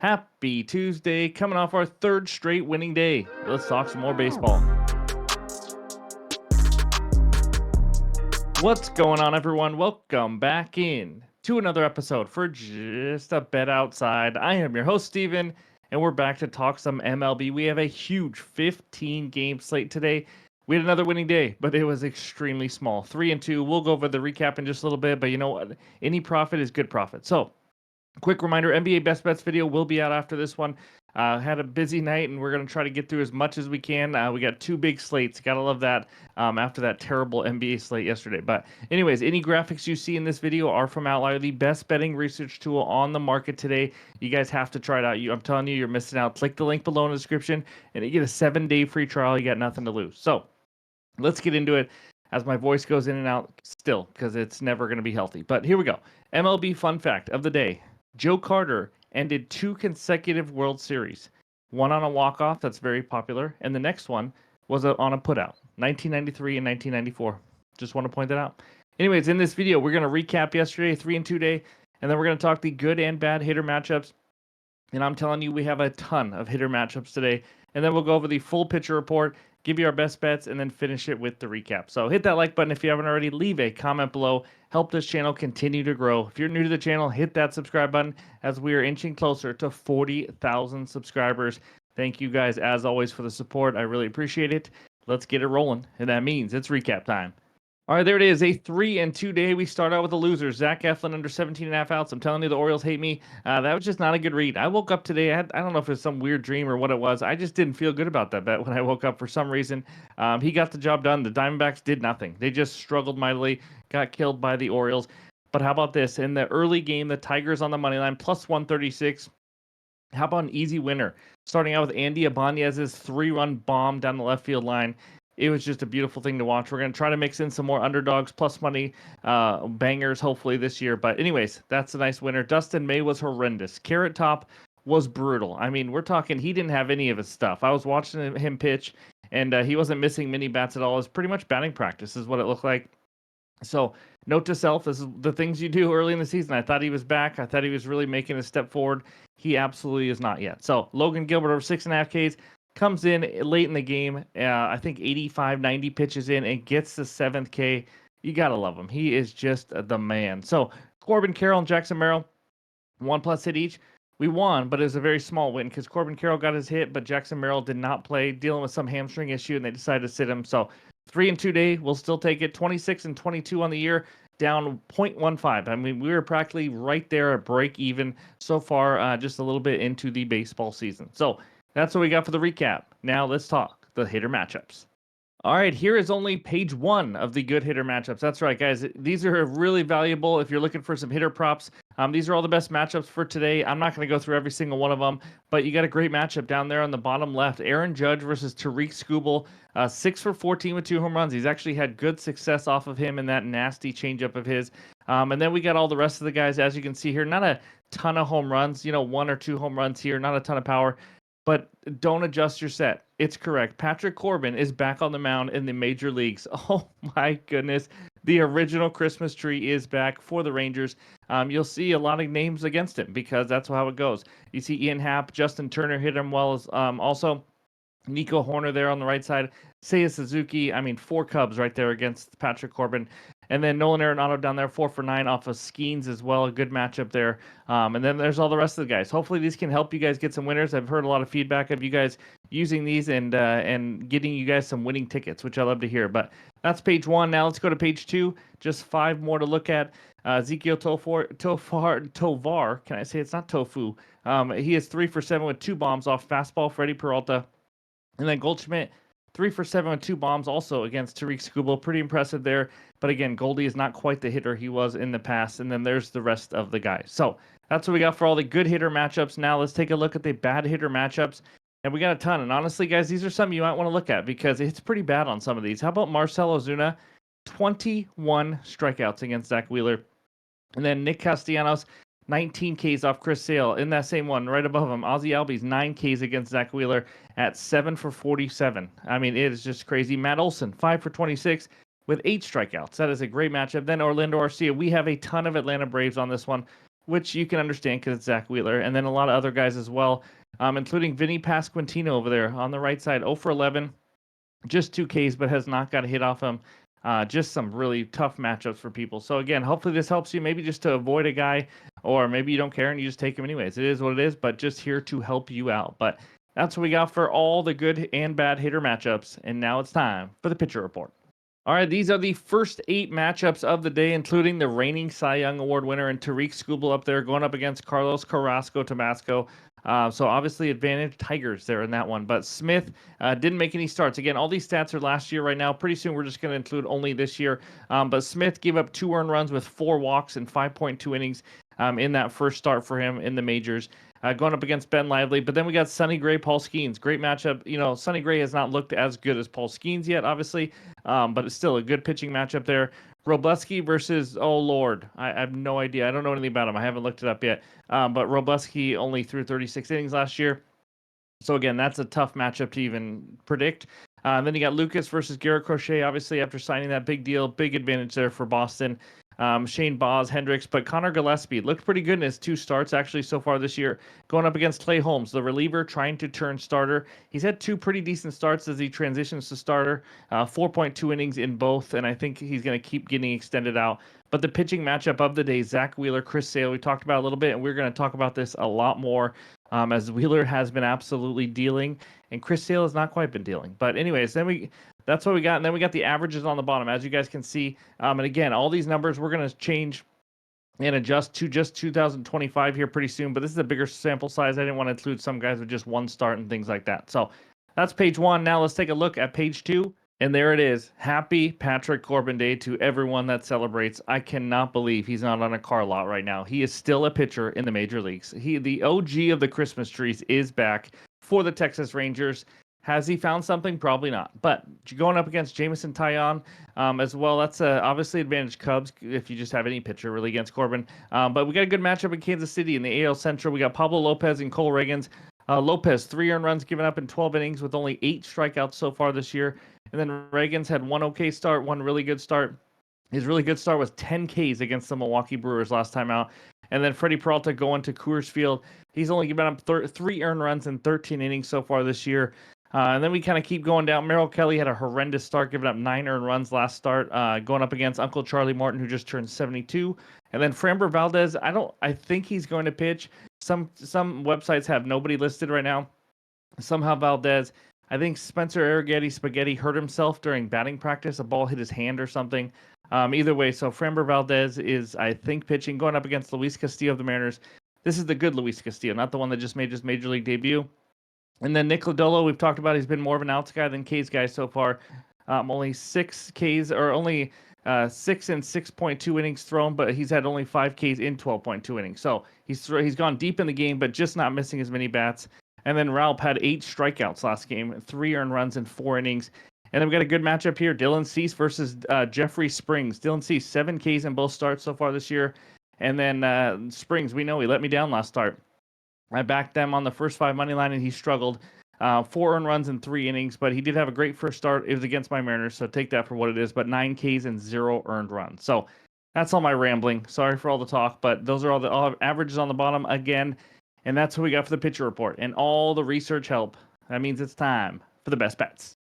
Happy Tuesday, coming off our third straight winning day. Let's talk some more baseball. What's going on, everyone? Welcome back in to another episode for Just a Bet Outside. I am your host, Steven, and we're back to talk some MLB. We have a huge 15-game slate today. We had another winning day, but it was extremely small. 3-2. We'll go over the recap in just a little bit, but you know what? Any profit is good profit. So, quick reminder, NBA Best Bets video will be out after this one. Had a busy night, and we're going to try to get through as much as we can. We got two big slates. Got to love that after that terrible NBA slate yesterday. But anyways, any graphics you see in this video are from OUTLIER, the best betting research tool on the market today. You guys have to try it out. I'm telling you, you're missing out. Click the link below in the description, and you get a 7-day free trial. You got nothing to lose. So let's get into it as my voice goes in and out still because it's never going to be healthy. But here we go. MLB fun fact of the day. Joe Carter ended 2 consecutive World Series. One on a walk-off, that's very popular, and the next one was on a put-out, 1993 and 1994. Just want to point that out. Anyways, in this video, we're going to recap yesterday, 3-2 day, and then we're going to talk the good and bad hitter matchups. And I'm telling you, we have a ton of hitter matchups today. And then we'll go over the full pitcher report, give you our best bets, and then finish it with the recap. So hit that like button if you haven't already. Leave a comment below. Help this channel continue to grow. If you're new to the channel, hit that subscribe button as we are inching closer to 40,000 subscribers. Thank you guys, as always, for the support. I really appreciate it. Let's get it rolling. And that means it's recap time. All right, there it is, a 3-2 day. We start out with the losers. Zach Eflin under 17.5 outs. I'm telling you, the Orioles hate me. That was just not a good read. I woke up today. I don't know if it was some weird dream or what it was. I just didn't feel good about that bet when I woke up for some reason. He got the job done. The Diamondbacks did nothing. They just struggled mightily, got killed by the Orioles. But how about this? In the early game, the Tigers on the money line, plus 136. How about an easy winner? Starting out with Andy Ibanez's 3-run bomb down the left field line. It was just a beautiful thing to watch. We're going to try to mix in some more underdogs, plus money bangers, hopefully this year. But anyways, that's a nice winner. Dustin May was horrendous. Carrot Top was brutal. I mean, we're talking, he didn't have any of his stuff. I was watching him pitch, and he wasn't missing many bats at all. It was pretty much batting practice is what it looked like. So note to self, this is the things you do early in the season. I thought he was back. I thought he was really making a step forward. He absolutely is not yet. So Logan Gilbert over 6.5 Ks. Comes in late in the game, I think 85, 90 pitches in, and gets the 7th K. You got to love him. He is just the man. So Corbin Carroll and Jackson Merrill, 1+ hit each. We won, but it was a very small win because Corbin Carroll got his hit, but Jackson Merrill did not play, dealing with some hamstring issue, and they decided to sit him. So 3-2 day, we'll still take it. 26-22 on the year, down 0.15. I mean, we were practically right there at break even so far, just a little bit into the baseball season. So that's what we got for the recap. Now let's talk the hitter matchups. All right, here is only page 1 of the good hitter matchups. That's right, guys. These are really valuable if you're looking for some hitter props. These are all the best matchups for today. I'm not going to go through every single one of them, but you got a great matchup down there on the bottom left. Aaron Judge versus Tariq Skubal, 6 for 14 with 2 home runs. He's actually had good success off of him in that nasty changeup of his. And then we got all the rest of the guys, as you can see here. Not a ton of home runs, 1 or 2 home runs here, not a ton of power. But don't adjust your set. It's correct. Patrick Corbin is back on the mound in the major leagues. Oh my goodness. The original Christmas tree is back for the Rangers. You'll see a lot of names against him because that's how it goes. You see Ian Happ, Justin Turner hit him well as also Nico Horner there on the right side. Seiya Suzuki. I mean, 4 Cubs right there against Patrick Corbin. And then Nolan Arenado down there, 4 for 9 off of Skeens as well. A good matchup there. And then there's all the rest of the guys. Hopefully these can help you guys get some winners. I've heard a lot of feedback of you guys using these and getting you guys some winning tickets, which I love to hear. But that's page 1. Now let's go to page 2. Just 5 more to look at. Ezekiel Tovar. Can I say it's not Tofu? He is 3 for 7 with 2 bombs off fastball, Freddie Peralta. And then Goldschmidt, 3 for 7 with 2 bombs also against Tariq Skubal. Pretty impressive there. But again, Goldie is not quite the hitter he was in the past. And then there's the rest of the guys. So that's what we got for all the good hitter matchups. Now let's take a look at the bad hitter matchups. And we got a ton. And honestly, guys, these are some you might want to look at because it's pretty bad on some of these. How about Marcell Ozuna? 21 strikeouts against Zach Wheeler. And then Nick Castellanos, 19 Ks off Chris Sale. In that same one, right above him, Ozzie Albies, 9 Ks against Zach Wheeler at 7 for 47. I mean, it is just crazy. Matt Olson, 5 for 26 with 8 strikeouts. That is a great matchup. Then Orlando Arcia. We have a ton of Atlanta Braves on this one. which you can understand because it's Zach Wheeler, and then a lot of other guys as well, including Vinny Pasquantino over there on the right side, 0 for 11, just 2 Ks, but has not got a hit off him. Just some really tough matchups for people. So again, hopefully this helps you maybe just to avoid a guy, or maybe you don't care and you just take him anyways. It is what it is, but just here to help you out. But that's what we got for all the good and bad hitter matchups. And now it's time for the pitcher report. All right, these are the first 8 matchups of the day, including the reigning Cy Young Award winner and Tariq Skubal up there going up against Carlos Carrasco Tabasco. So obviously advantage Tigers there in that one. But Smith didn't make any starts. Again, all these stats are last year right now. Pretty soon we're just going to include only this year. But Smith gave up 2 earned runs with 4 walks and 5.2 innings in that first start for him in the majors. Going up against Ben Lively. But then we got Sonny Gray, Paul Skeens. Great matchup. You know, Sonny Gray has not looked as good as Paul Skeens yet, obviously, but it's still a good pitching matchup there. Robleski versus, oh, Lord, I have no idea. I don't know anything about him. I haven't looked it up yet. But Robleski only threw 36 innings last year. So, again, that's a tough matchup to even predict. Then you got Lucas versus Garrett Crochet, obviously, after signing that big deal. Big advantage there for Boston. Shane Boz, Hendricks, but Connor Gillespie looked pretty good in his 2 starts actually so far this year, going up against Clay Holmes, the reliever trying to turn starter. He's had 2 pretty decent starts as he transitions to starter, 4.2 innings in both, and I think he's going to keep getting extended out. But the pitching matchup of the day, Zach Wheeler, Chris Sale, we talked about a little bit, and we're going to talk about this a lot more as Wheeler has been absolutely dealing, and Chris Sale has not quite been dealing. But anyways, that's what we got. And then we got the averages on the bottom, as you guys can see. And again, all these numbers we're going to change and adjust to just 2025 here pretty soon. But this is a bigger sample size. I didn't want to include some guys with just 1 start and things like that. So that's page 1. Now let's take a look at page 2. And there it is. Happy Patrick Corbin Day to everyone that celebrates. I cannot believe he's not on a car lot right now. He is still a pitcher in the major leagues. The OG of the Christmas trees is back for the Texas Rangers. Has he found something? Probably not. But going up against Jameson Taillon as well, that's obviously advantage Cubs if you just have any pitcher really against Corbin. But we got a good matchup in Kansas City in the AL Central. We got Pablo Lopez and Cole Reagans. Lopez, 3 earned runs given up in 12 innings with only 8 strikeouts so far this year. And then Reagans had 1 okay start, 1 really good start. His really good start was 10 Ks against the Milwaukee Brewers last time out. And then Freddie Peralta going to Coors Field. He's only given up 3 earned runs in 13 innings so far this year. And then we kind of keep going down. Merrill Kelly had a horrendous start, giving up 9 earned runs last start, going up against Uncle Charlie Morton, who just turned 72. And then Framber Valdez, I think he's going to pitch. Some websites have nobody listed right now. Somehow Valdez, I think Spencer Arrighetti Spaghetti hurt himself during batting practice. A ball hit his hand or something. Either way, so Framber Valdez is, I think, pitching, going up against Luis Castillo of the Mariners. This is the good Luis Castillo, not the one that just made his major league debut. And then Nick Lodolo, we've talked about, he's been more of an outs guy than Ks guy so far. Only 6 Ks, or only 6 and 6.2 innings thrown, but he's had only 5 Ks in 12.2 innings. So he's gone deep in the game, but just not missing as many bats. And then Ralph had 8 strikeouts last game, 3 earned runs in 4 innings. And then we got a good matchup here, Dylan Cease versus Jeffrey Springs. Dylan Cease, 7 Ks in both starts so far this year. And then Springs, we know he let me down last start. I backed them on the first 5 money line, and he struggled. 4 earned runs in 3 innings, but he did have a great first start. It was against my Mariners, so take that for what it is. But 9 Ks and 0 earned runs. So that's all my rambling. Sorry for all the talk, but those are all the averages on the bottom again. And that's what we got for the pitcher report and all the research help. That means it's time for the best bets.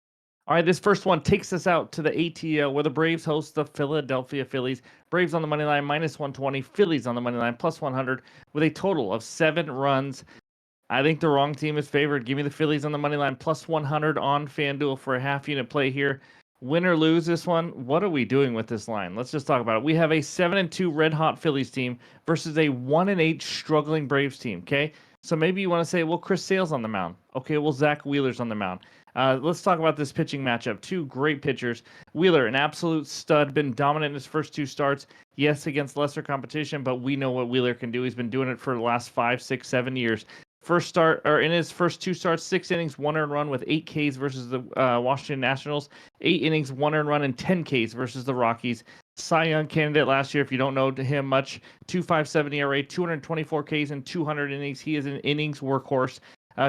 All right, this first one takes us out to the ATL where the Braves host the Philadelphia Phillies. Braves on the money line, minus 120. Phillies on the money line, plus 100, with a total of 7 runs. I think the wrong team is favored. Give me the Phillies on the money line, plus 100 on FanDuel for a half-unit play here. Win or lose this one, what are we doing with this line? Let's just talk about it. We have a 7-2 red-hot Phillies team versus a 1-8 struggling Braves team, okay? So maybe you want to say, well, Chris Sale's on the mound. Okay, well, Zach Wheeler's on the mound. Let's talk about this pitching matchup. 2 great pitchers. Wheeler, an absolute stud, been dominant in his first 2 starts. Yes, against lesser competition, but we know what Wheeler can do. He's been doing it for the last 5, 6, 7 years. In his first 2 starts, 6 innings, 1 earned run with 8 Ks versus the Washington Nationals. 8 innings, 1 earned run, and 10 Ks versus the Rockies. Cy Young candidate last year, if you don't know him much, 2.57 ERA, 224 Ks and 200 innings. He is an innings workhorse.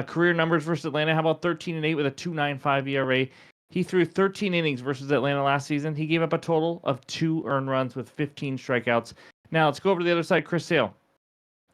Career numbers versus Atlanta, how about 13-8 with a 2.95 ERA? He threw 13 innings versus Atlanta last season. He gave up a total of 2 earned runs with 15 strikeouts. Now let's go over to the other side, Chris Sale.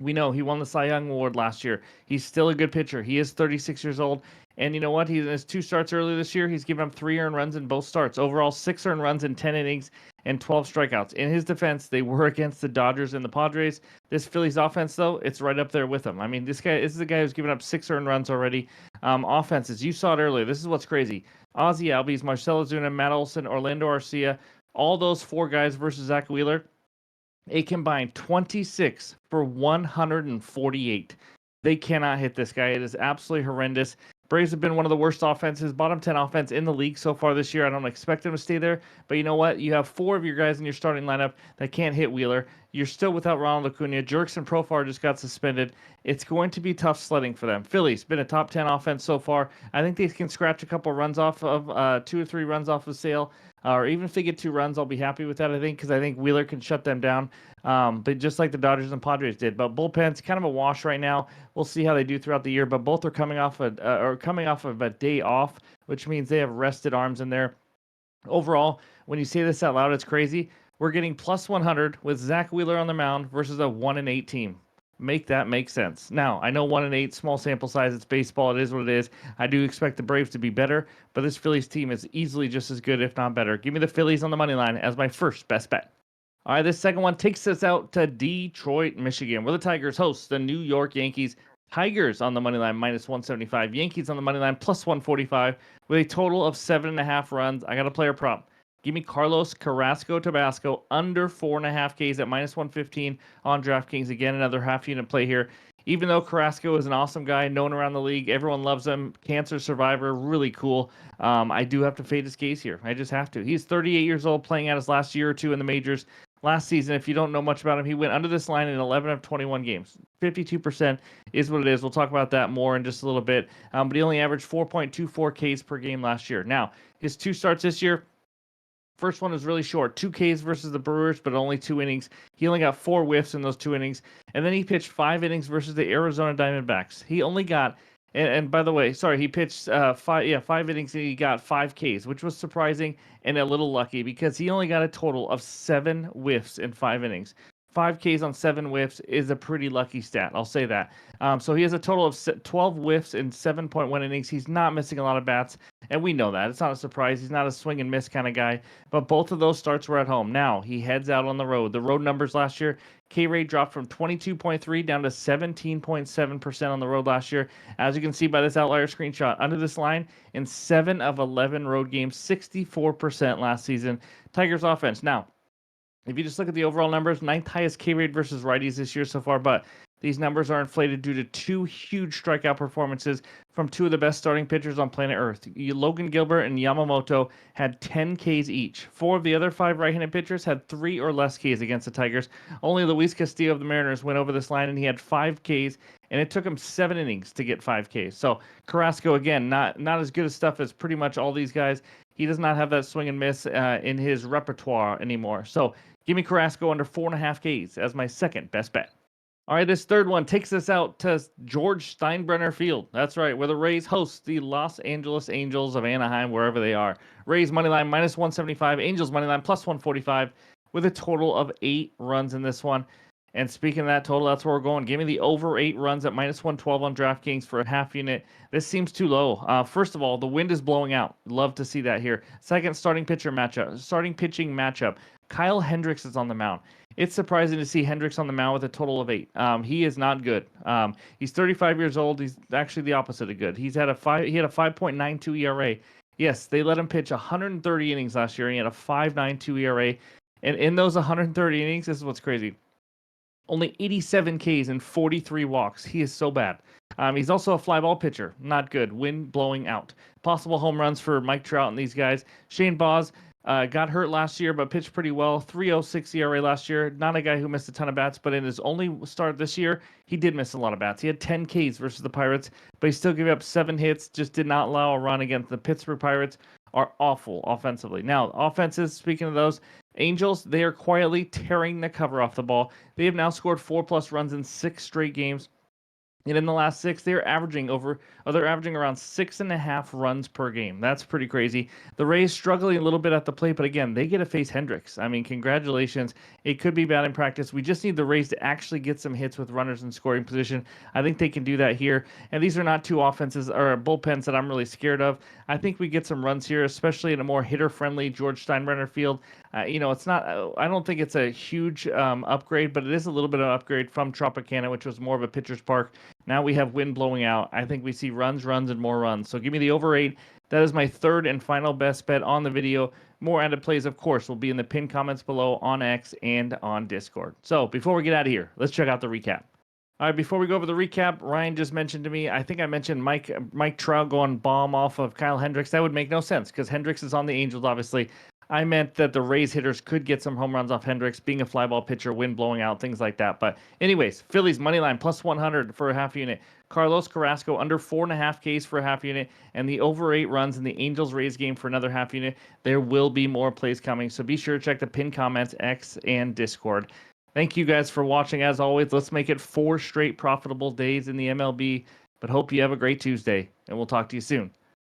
We know he won the Cy Young Award last year. He's still a good pitcher. He is 36 years old. And you know what? He's in his 2 starts earlier this year. He's given up 3 earned runs in both starts. Overall, 6 earned runs in 10 innings and 12 strikeouts. In his defense, they were against the Dodgers and the Padres. This Phillies offense, though, it's right up there with them. I mean, this is a guy who's given up 6 earned runs already. Offenses, you saw it earlier. This is what's crazy. Ozzie Albies, Marcell Ozuna, Matt Olson, Orlando Arcia, all those 4 guys versus Zach Wheeler, a combined 26 for 148. They cannot hit this guy. It is absolutely horrendous. Braves have been one of the worst offenses, bottom 10 offense in the league so far this year. I don't expect them to stay there, but you know what? You have 4 of your guys in your starting lineup that can't hit Wheeler. You're still without Ronald Acuna. Jerks and Profar just got suspended. It's going to be tough sledding for them. Phillies been a top 10 offense so far. I think they can scratch a couple runs off of 2 or 3 runs off of Sale. Or even if they get 2 runs, I'll be happy with that, I think, because I think Wheeler can shut them down. But just like the Dodgers and Padres did. But bullpen's kind of a wash right now. We'll see how they do throughout the year. But both are coming off of a day off, which means they have rested arms in there. Overall, when you say this out loud, it's crazy. We're getting plus 100 with Zach Wheeler on the mound versus a 1-8 team. Make that make sense. Now, I know 1-8, small sample size. It's baseball. It is what it is. I do expect the Braves to be better, but this Phillies team is easily just as good, if not better. Give me the Phillies on the money line as my first best bet. All right, this second one takes us out to Detroit, Michigan, where the Tigers host the New York Yankees. Tigers on the money line minus 175. Yankees on the money line plus 145 with a total of 7.5 runs. I got a player prop. Give me Carlos Carrasco Tabasco under 4.5 Ks at minus 115 on DraftKings. Again, another half unit play here. Even though Carrasco is an awesome guy, known around the league, everyone loves him, cancer survivor, really cool. I do have to fade his case here. I just have to. He's 38 years old, playing out his last year or two in the majors. Last season, if you don't know much about him, he went under this line in 11 of 21 games. 52% is what it is. We'll talk about that more in just a little bit. But he only averaged 4.24 Ks per game last year. Now, his 2 starts this year, first one was really short, 2 Ks versus the Brewers, but only 2 innings. He only got 4 whiffs in those 2 innings. And then he pitched 5 innings versus the Arizona Diamondbacks. He only got, and by the way, sorry, he pitched 5 innings and he got 5 Ks, which was surprising and a little lucky because he only got a total of 7 whiffs in 5 innings. 5 Ks on 7 whiffs is a pretty lucky stat. I'll say that. So he has a total of 12 whiffs in 7.1 innings. He's not missing a lot of bats, and we know that. It's not a surprise. He's not a swing and miss kind of guy, but both of those starts were at home. Now he heads out on the road. The road numbers last year, K rate dropped from 22.3 down to 17.7% on the road last year. As you can see by this outlier screenshot, under this line, in 7 of 11 road games, 64% last season. Tigers offense. Now, if you just look at the overall numbers, 9th highest K rate versus righties this year so far, but these numbers are inflated due to 2 huge strikeout performances from 2 of the best starting pitchers on planet Earth. Logan Gilbert and Yamamoto had 10 Ks each. 4 of the other 5 right-handed pitchers had 3 or less Ks against the Tigers. Only Luis Castillo of the Mariners went over this line, and he had 5 Ks, and it took him 7 innings to get 5 Ks. So Carrasco, again, not as good as stuff as pretty much all these guys. He does not have that swing and miss in his repertoire anymore. So give me Carrasco under 4.5 Ks as my second best bet. All right, this third one takes us out to George Steinbrenner Field. That's right, where the Rays host the Los Angeles Angels of Anaheim, wherever they are. Rays moneyline minus 175, Angels moneyline plus 145, with a total of 8 runs in this one. And speaking of that total, that's where we're going. Give me the over 8 runs at minus 112 on DraftKings for a half unit. This seems too low. First of all, the wind is blowing out. Love to see that here. Second, starting pitching matchup. Kyle Hendricks is on the mound. It's surprising to see Hendricks on the mound with a total of 8. He is not good. He's 35 years old. He's actually the opposite of good. He had a 5.92 ERA. Yes, they let him pitch 130 innings last year, and he had a 5.92 ERA. And in those 130 innings, this is what's crazy. Only 87 Ks and 43 walks. He is so bad. He's also a fly ball pitcher. Not good. Wind blowing out. Possible home runs for Mike Trout and these guys. Shane Baz got hurt last year, but pitched pretty well. 3.06 ERA last year. Not a guy who missed a ton of bats, but in his only start this year, he did miss a lot of bats. He had 10 Ks versus the Pirates, but he still gave up 7 hits. Just did not allow a run against the Pittsburgh Pirates. Are awful offensively. Now, offenses, speaking of those, Angels, they are quietly tearing the cover off the ball. They have now scored 4+ runs in 6 straight games. And in the last 6, they're averaging around 6.5 runs per game. That's pretty crazy. The Rays struggling a little bit at the plate, but again, they get to face Hendricks. I mean, congratulations. It could be bad in practice. We just need the Rays to actually get some hits with runners in scoring position. I think they can do that here. And these are not two offenses or bullpens that I'm really scared of. I think we get some runs here, especially in a more hitter-friendly George Steinbrenner field. It's not. I don't think it's a huge upgrade, but it is a little bit of an upgrade from Tropicana, which was more of a pitcher's park. Now we have wind blowing out. I think we see runs, and more runs. So give me the over 8. That is my third and final best bet on the video. More added plays, of course, will be in the pinned comments below on X and on Discord. So before we get out of here, let's check out the recap. All right, before we go over the recap, Ryan just mentioned to me, I think I mentioned Mike Trout going bomb off of Kyle Hendricks. That would make no sense because Hendricks is on the Angels, obviously. I meant that the Rays hitters could get some home runs off Hendricks, being a fly ball pitcher, wind blowing out, things like that. But anyways, Phillies money line plus 100 for a half unit. Carlos Carrasco under 4.5 Ks for a half unit, and the over 8 runs in the Angels Rays game for another half unit. There will be more plays coming, so be sure to check the pinned comments, X, and Discord. Thank you guys for watching. As always, let's make it 4 straight profitable days in the MLB. But hope you have a great Tuesday, and we'll talk to you soon.